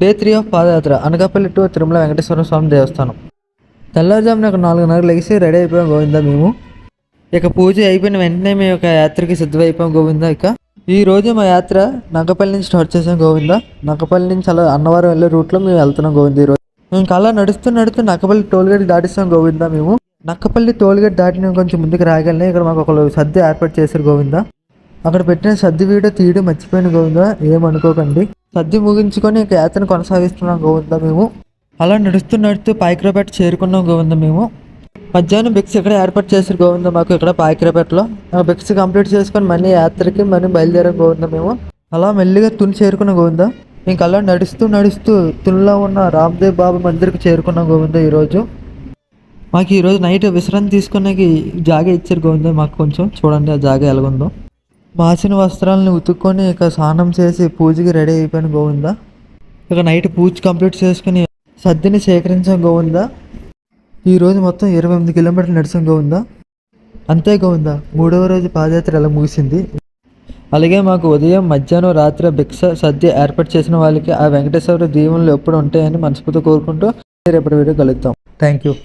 Day 3 of padayatra Anakapalli to Tirumala Venkateswara Swamy Devasthanam. తెల్లారుజామున ఒక 4:30 లెగిసి రెడీ అయిపోయాం గోవిందా మేము. ఇక పూజ అయిపోయిన వెంటనే మేము ఒక యాత్రకి సిద్ధమైపోయాం గోవిందా. ఇక ఈ రోజు మా యాత్ర నక్కపల్లి నుంచి స్టార్ట్ చేసాం గోవిందా. నక్కపల్లి నుంచి అలా అన్నవరం వెళ్ళే రూట్లో మేము వెళ్తున్నాం గోవిందా. ఈరోజు మేము అలా నడుస్తూ నక్కపల్లి టోల్గేట్ దాటిస్తాం గోవిందా. మేము నక్కపల్లి టోల్గేట్ దాటిన కొంచెం ముందుకు రాగలనే ఇక్కడ మాకు ఒకళ్ళు సద్ది ఏర్పాటు చేశారు గోవిందా. అక్కడ పెట్టిన సద్ది వీడియో తీయడం మర్చిపోయిన గోవిందా, ఏమనుకోకండి. సద్ది ముగించుకొని ఇక యాత్రను కొనసాగిస్తున్నాం గోవిందా. మేము అలా నడుస్తూ పాయకరాపేట చేరుకున్నాం గోవిందా. మేము మధ్యాహ్నం బిక్స్ ఇక్కడ ఏర్పాటు చేశారు గోవిందా మాకు ఇక్కడ పాయకరాపేటలో. ఆ బిక్స్ కంప్లీట్ చేసుకొని మళ్ళీ యాత్రకి బయలుదేరాం గోవిందా. మేము అలా మెల్లిగా తుని చేరుకున్నాం గోవిందా. ఇంక అలా నడుస్తూ తునిలో ఉన్న రామ్దేవ్ బాబా మందిర్కి చేరుకున్నాం గోవిందా. ఈరోజు మాకు ఈరోజు నైట్ విశ్రాంతి తీసుకునేకి జాగా ఇచ్చారు గోవిందా. మాకు కొంచెం చూడండి ఆ జాగా ఎలాగుందో. మాసిన వస్త్రాలను ఉతుక్కొని ఇక స్నానం చేసి పూజకి రెడీ అయిపోయాను గోవిందా. ఇక నైట్ పూజ కంప్లీట్ చేసుకుని సద్దిని సేకరించాం గోవిందా. ఈరోజు మొత్తం 28 కిలోమీటర్లు నడిచాం గోవిందా. అంతే గోవిందా, 3వ రోజు పాదయాత్ర ఎలా ముగిసింది. అలాగే మాకు ఉదయం మధ్యాహ్నం రాత్రి భిక్ష సద్య ఏర్పాటు చేసిన వాళ్ళకి ఆ వెంకటేశ్వర దీవెనలు ఎప్పుడు ఉంటాయని మనస్ఫూర్తిగా కోరుకుంటూ రేపటి వీడియో కలుద్దాం. Thank you.